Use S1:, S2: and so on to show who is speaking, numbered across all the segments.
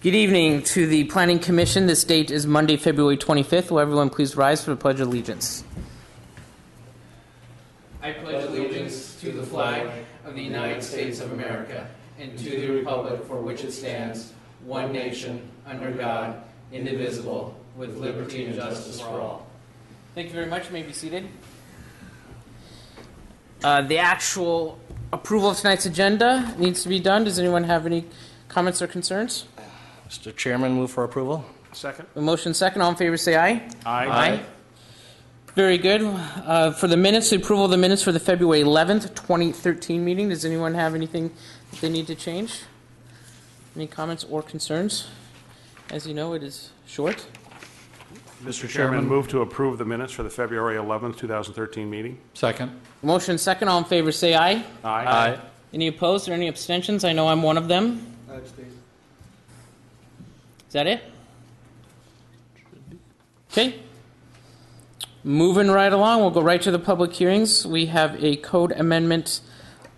S1: Good evening to the Planning Commission. This date is Monday, February 25th. Will everyone please rise for the Pledge of Allegiance? I pledge allegiance to the flag of the United States of America and to the republic for which it stands, one nation, under God, indivisible, with liberty and justice for all. Thank you very much. You may be seated. The actual approval of tonight's agenda needs to be done. Does anyone have any comments or concerns?
S2: Mr. Chairman, move for approval.
S3: Second.
S1: A motion second. All in favor say aye.
S3: Aye.
S1: Very good. For the minutes, the approval of the minutes for the February 11th, 2013 meeting. Does anyone have anything that they need to change? Any comments or concerns? As you know, it is short.
S3: Mr. Chairman, move to approve the minutes for the February 11th, 2013 meeting.
S2: Second.
S1: Motion second. All in favor say aye.
S3: Aye.
S1: Any opposed or any abstentions? I know I'm one of them. Is that it? Okay. Moving right along, we'll go right to the public hearings. We have a code amendment,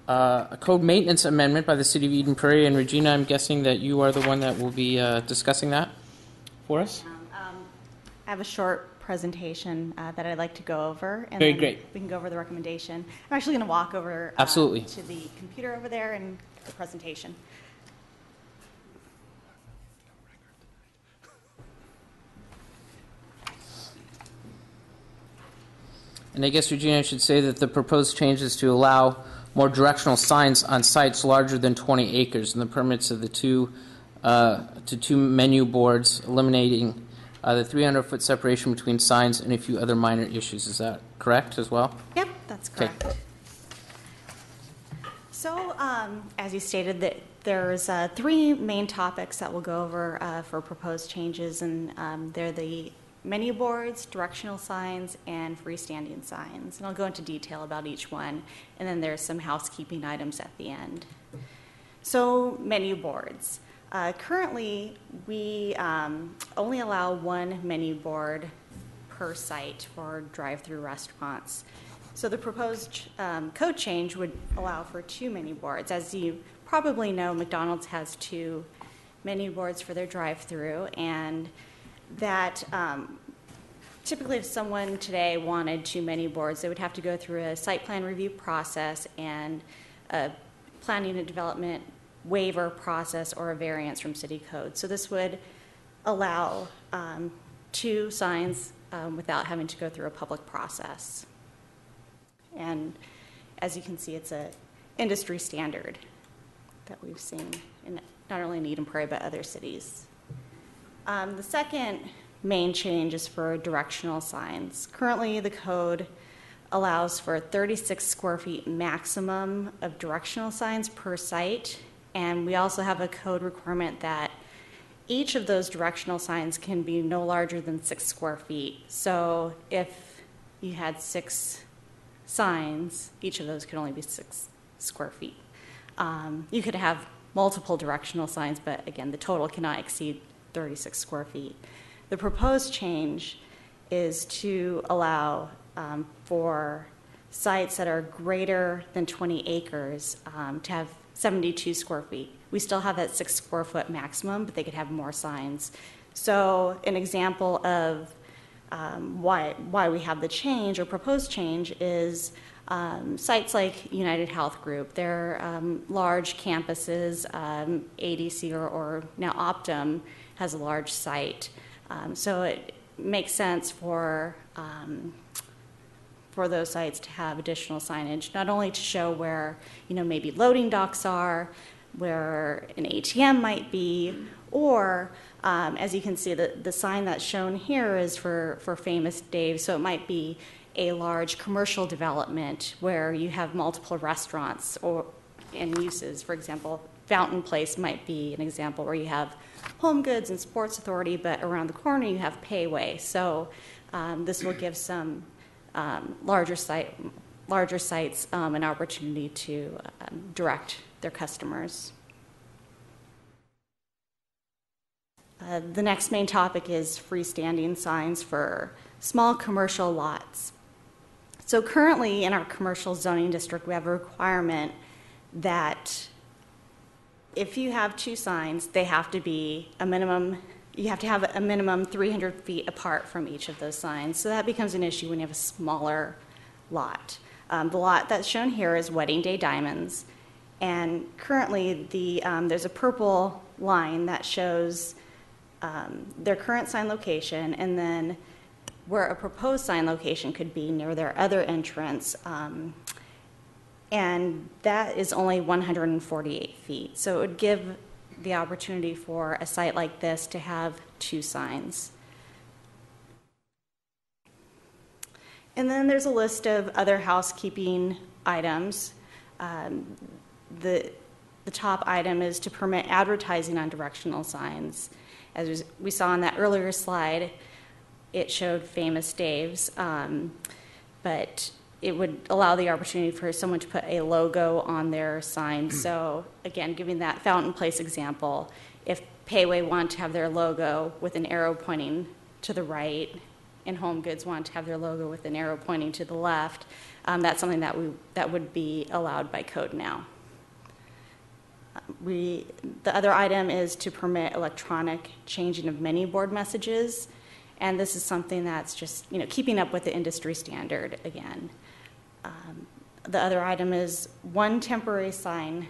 S1: a code maintenance amendment by the City of Eden Prairie. And Regina, I'm guessing that you are the one that will be discussing that for us.
S4: I have a short presentation that I'd like to go over. And
S1: Very
S4: then
S1: great.
S4: We can go over the recommendation. I'm actually going to walk over
S1: Absolutely.
S4: to the computer over there and the presentation.
S1: And I guess, Regina, I should say that the proposed change is to allow more directional signs on sites larger than 20 acres, and the permits of the two menu boards, eliminating the 300-foot separation between signs and a few other minor issues. Is that correct as well?
S4: Yep, that's correct.
S1: Okay.
S4: So, as you stated, that there's three main topics that we'll go over for proposed changes, and they're the menu boards, directional signs, and freestanding signs. And I'll go into detail about each one, and then there's some housekeeping items at the end. So, menu boards. Currently, we only allow one menu board per site for drive-through restaurants. So the proposed code change would allow for two menu boards. As you probably know, McDonald's has two menu boards for their drive-through, and that typically if someone today wanted two menu boards, they would have to go through a site plan review process and a planning and development waiver process or a variance from city code. So this would allow two signs without having to go through a public process. And as you can see, it's an industry standard that we've seen in not only in Eden Prairie but other cities. The second main change is for directional signs. Currently, the code allows for 36 square feet maximum of directional signs per site, and we also have a code requirement that each of those directional signs can be no larger than 6 square feet. So if you had 6 signs, each of those could only be 6 square feet. You could have multiple directional signs, but again, the total cannot exceed 36 square feet. The proposed change is to allow for sites that are greater than 20 acres to have 72 square feet. We still have that 6 square foot maximum, but they could have more signs. So an example of why we have the change or proposed change is sites like United Health Group. They're large campuses. ADC or now Optum has a large site. So it makes sense for those sites to have additional signage, not only to show where maybe loading docks are, where an ATM might be, or as you can see, the sign that's shown here is for Famous Dave, so it might be a large commercial development where you have multiple restaurants and uses. For example, Fountain Place might be an example where you have Home Goods and Sports Authority, but around the corner you have Payway. So this will give some larger sites an opportunity to direct their customers. The next main topic is freestanding signs for small commercial lots. So currently in our commercial zoning district, we have a requirement that if you have two signs, they have to be a minimum, you have to have a minimum 300 feet apart from each of those signs. So that becomes an issue when you have a smaller lot. The lot that's shown here is Wedding Day Diamonds. And currently, there's a purple line that shows their current sign location, and then where a proposed sign location could be near their other entrance. And that is only 148 feet. So it would give the opportunity for a site like this to have two signs. And then there's a list of other housekeeping items. The top item is to permit advertising on directional signs. As we saw on that earlier slide, it showed Famous Dave's, but it would allow the opportunity for someone to put a logo on their sign. So again, giving that Fountain Place example, if Payway wanted to have their logo with an arrow pointing to the right, and Home Goods wanted to have their logo with an arrow pointing to the left, that's something that would be allowed by code now. The other item is to permit electronic changing of menu board messages, and this is something that's just keeping up with the industry standard again. The other item is one temporary sign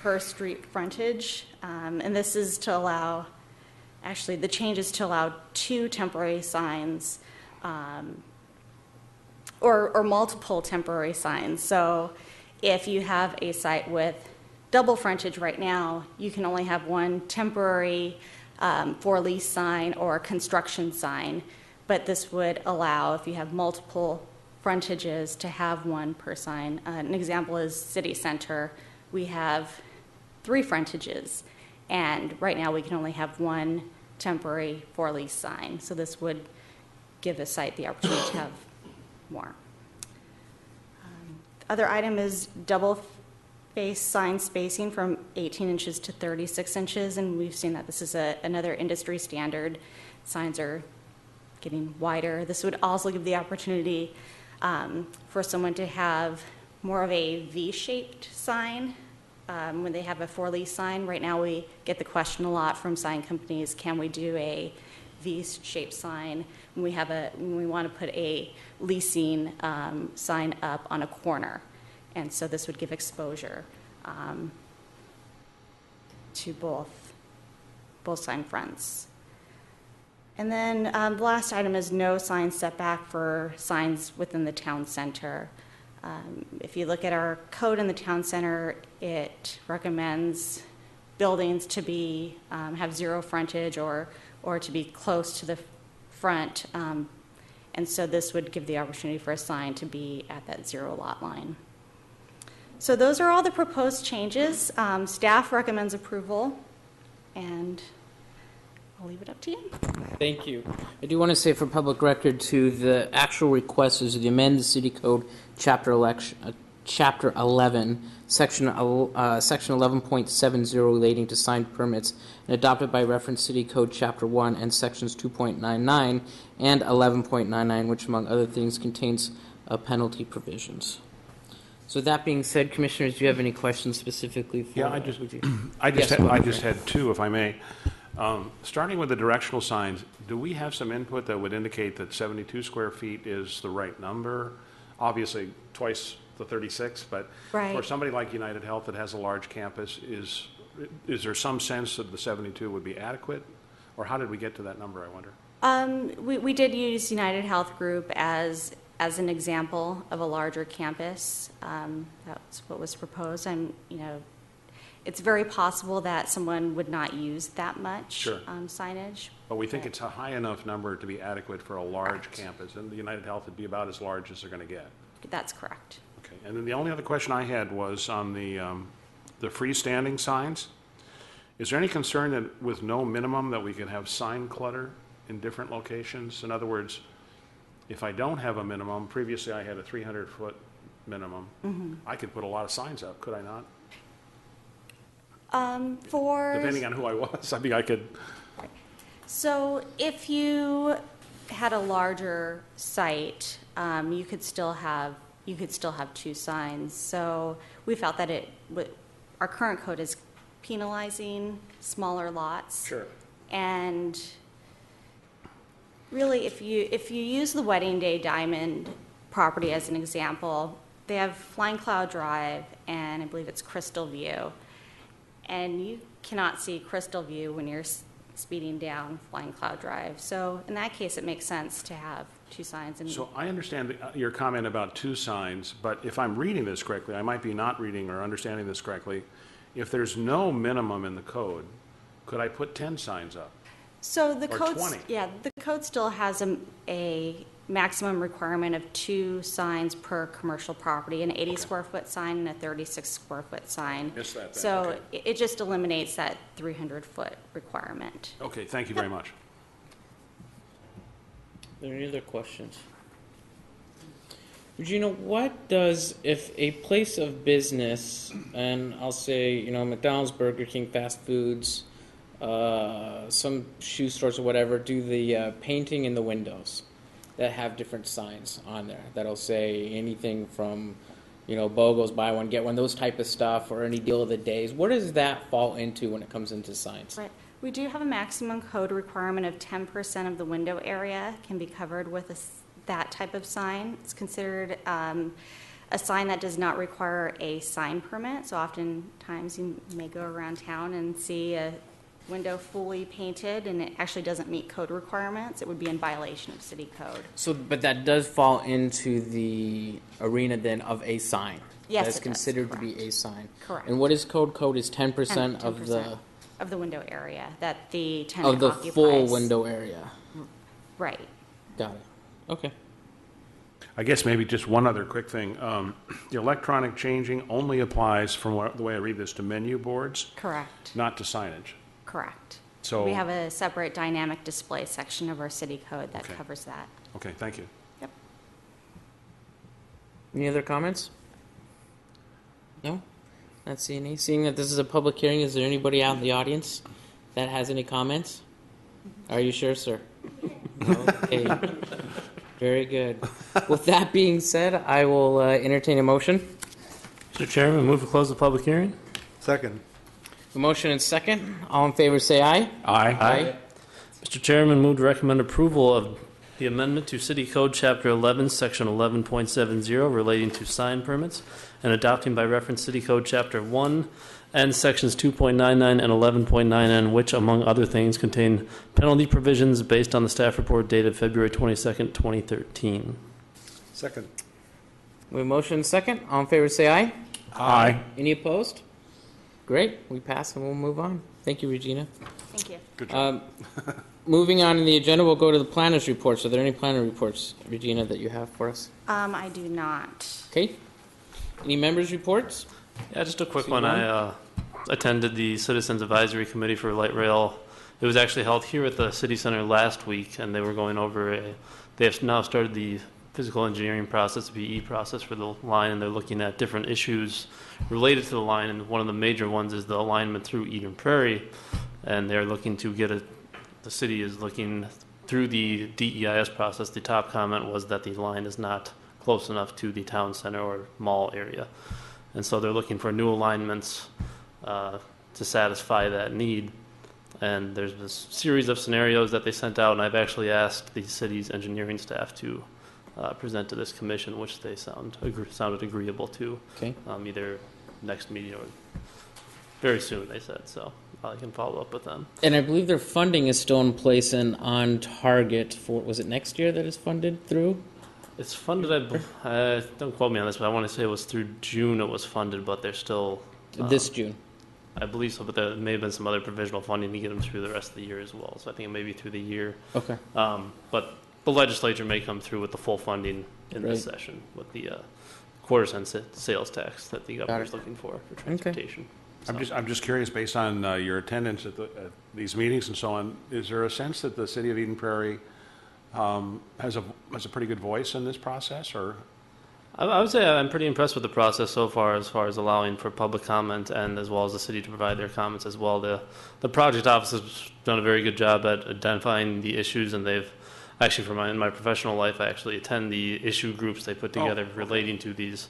S4: per street frontage, and this is to allow, actually the change is to allow two temporary signs or multiple temporary signs. So if you have a site with double frontage right now, you can only have one temporary for lease sign or construction sign, but this would allow, if you have multiple frontages, to have one per sign. An example is City Center. We have 3 frontages, and right now we can only have one temporary for lease sign. So this would give a site the opportunity to have more. Other item is double face sign spacing from 18 inches to 36 inches, and we've seen that this is another industry standard. Signs are getting wider. This would also give the opportunity for someone to have more of a V-shaped sign when they have a for lease sign. Right now we get the question a lot from sign companies, can we do a V-shaped sign when we want to put a leasing sign up on a corner? And so this would give exposure to both sign fronts. And then the last item is no sign setback for signs within the town center. If you look at our code in the town center, it recommends buildings to be have 0 frontage or to be close to the front. And so this would give the opportunity for a sign to be at that 0 lot line. So those are all the proposed changes. Staff recommends approval, and I'll leave it up to you.
S1: Thank you. I do want to say for public record, too, the actual request is to amend the City Code, Chapter 11, Section 11.70 relating to signed permits, and adopted by reference City Code, Chapter 1, and Sections 2.99 and 11.99, which, among other things, contains penalty provisions. So that being said, Commissioners, do you have any questions specifically for?
S3: Yeah, I just had 2, if I may. Starting with the directional signs, do we have some input that would indicate that 72 square feet is the right number? Obviously, twice the 36, but
S4: right.
S3: For somebody like United Health that has a large campus, is there some sense that the 72 would be adequate? Or how did we get to that number, I wonder?
S4: We did use United Health Group as an example of a larger campus. That's what was proposed. And, it's very possible that someone would not use that much signage.
S3: But we think it's a high enough number to be adequate for a large campus, and the United Health would be about as large as they're going to get.
S4: That's correct.
S3: Okay. And then the only other question I had was on the freestanding signs. Is there any concern that with no minimum that we could have sign clutter in different locations? In other words, if I don't have a minimum, previously I had a 300-foot minimum, I could put a lot of signs up, could I not? Depending on who I was, I mean, I could.
S4: So if you had a larger site, you could still have 2 signs. So we felt that our current code is penalizing smaller lots.
S3: Sure.
S4: And really, if you use the Wedding Day Diamond property as an example, they have Flying Cloud Drive and I believe it's Crystal View. And you cannot see Crystal View when you're speeding down Flying Cloud Drive. So in that case, it makes sense to have two signs. And
S3: So I understand your comment about two signs, but if I'm reading this correctly, I might be not reading or understanding this correctly. If there's no minimum in the code, could I put 10 signs up?
S4: So the
S3: Or
S4: code,
S3: 20.
S4: yeah, the code still has a maximum requirement of two signs per commercial property, an 80 square foot sign and a 36 square foot sign.
S3: Missed that then,
S4: So
S3: okay.
S4: it just eliminates that 300 foot requirement.
S3: Okay, thank you very much.
S1: Are there any other questions? Regina, what does, if a place of business, and I'll say, you know, McDonald's, Burger King, fast foods, some shoe stores or whatever, do the painting in the windows that have different signs on there that'll say anything from, you know, BOGOs, buy one, get one, those type of stuff, or any deal of the days. What does that fall into when it comes into signs?
S4: Right. We do have a maximum code requirement of 10% of the window area can be covered with that type of sign. It's considered a sign that does not require a sign permit. So oftentimes you may go around town and see a window fully painted and it actually doesn't meet code requirements. It would be in violation of city code.
S1: So, but that does fall into the arena then of a sign.
S4: Yes,
S1: That's
S4: it does,
S1: considered to
S4: correct.
S1: be a sign.
S4: Correct.
S1: And what is code? Code is 10% of
S4: 10% of the window area that the tenant
S1: of the
S4: occupies.
S1: full window area.
S4: Right.
S1: Got it. Okay.
S3: I guess maybe just one other quick thing. The electronic changing only applies, from the way I read this, to menu boards,
S4: Correct.
S3: not to signage.
S4: Correct.
S3: So-
S4: we have a separate dynamic display section of our city code that
S3: Okay.
S4: covers that.
S3: Okay, thank you.
S4: Yep.
S1: Any other comments? No? Not seeing any. Seeing that this is a public hearing, is there anybody out in the audience that has any comments? Are you sure, sir? Okay. Very good. With that being said, I will entertain a motion.
S5: Mr. Chairman, move to close the public hearing.
S6: Second.
S1: A motion and second. All in favor say aye.
S3: Aye.
S5: Mr. Chairman, move to recommend approval of the amendment to City Code Chapter 11, Section 11.70 relating to sign permits and adopting by reference City Code Chapter 1 and Sections 2.99 and 11.9N, which, among other things, contain penalty provisions based on the staff report dated February 22nd, 2013.
S6: Second.
S1: We have a motion and second. All in favor say aye.
S3: Aye.
S1: Any opposed? Great. We pass and we'll move on. Thank you, Regina.
S4: Thank you.
S3: Good job.
S1: Moving on in the agenda, we'll go to the planners' reports. Are there any planner reports, Regina, that you have for us?
S4: I do not.
S1: Okay. Any members' reports?
S5: Yeah, just a quick
S1: See
S5: one.
S1: one?
S5: I attended the Citizens Advisory Committee for Light Rail. It was actually held here at the City Center last week, and they were going over they have now started the physical engineering process, the PE process for the line, and they're looking at different issues related to the line, and one of the major ones is the alignment through Eden Prairie, and they're looking to get the city is looking through the DEIS process. The top comment was that the line is not close enough to the town center or mall area. And so they're looking for new alignments to satisfy that need. And there's this series of scenarios that they sent out, and I've actually asked the city's engineering staff to present to this commission, which they sounded agreeable to.
S1: Okay.
S5: Either next meeting or very soon, they said. So I can follow up with them.
S1: And I believe their funding is still in place and on target for, was it next year that is funded through?
S5: It's funded, don't quote me on this, but I want to say it was through June it was funded, but they're still...
S1: This June.
S5: I believe so, but there may have been some other provisional funding to get them through the rest of the year as well. So I think it may be through the year.
S1: Okay.
S5: But the legislature may come through with the full funding in this
S1: Right.
S5: session with the quarter-cent sales tax that the governor's
S1: it.
S5: looking for transportation.
S3: I'm just curious, based on your attendance at these meetings and so on, is there a sense that the city of Eden Prairie has a pretty good voice in this process, or?
S5: I would say I'm pretty impressed with the process so far as allowing for public comment and as well as the city to provide their comments as well. The project office has done a very good job at identifying the issues, and they've actually, in my professional life, I actually attend the issue groups they put together relating to these.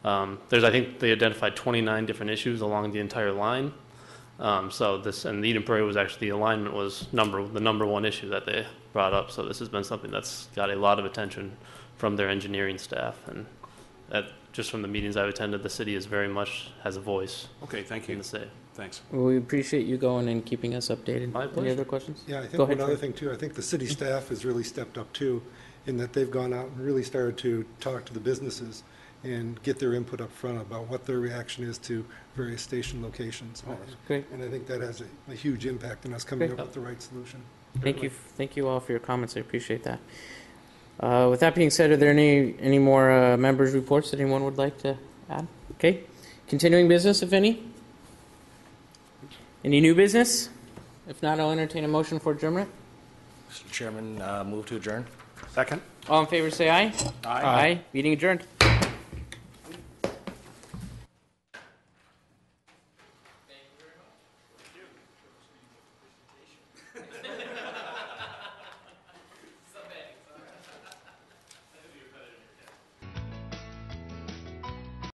S5: I think they identified 29 different issues along the entire line, So this, and Eden Prairie was actually, the alignment was the number one issue that they brought up. So this has been something that's got a lot of attention from their engineering staff. And that, just from the meetings I've attended, the city is very much has a voice
S3: Okay, thank
S5: in
S3: you.
S5: the say.
S3: Thanks.
S1: Well, we appreciate you going and keeping us updated.
S5: My
S1: Any
S5: pleasure.
S1: other questions?
S6: Yeah, I
S1: Go
S6: think
S1: ahead,
S6: one other
S1: Troy.
S6: thing too, I think the city staff has really stepped up too, in that they've gone out and really started to talk to the businesses and get their input up front about what their reaction is to various station locations.
S1: Great.
S6: And I think that has a huge impact on us coming
S1: Great.
S6: up with the right solution.
S1: Thank you all for your comments. I appreciate that. With that being said, are there any more members' reports that anyone would like to add? Okay. Continuing business, if any? Any new business? If not, I'll entertain a motion for adjournment.
S2: Mr. Chairman, move to adjourn.
S3: Second?
S1: All in favor, say aye. Aye. Meeting adjourned.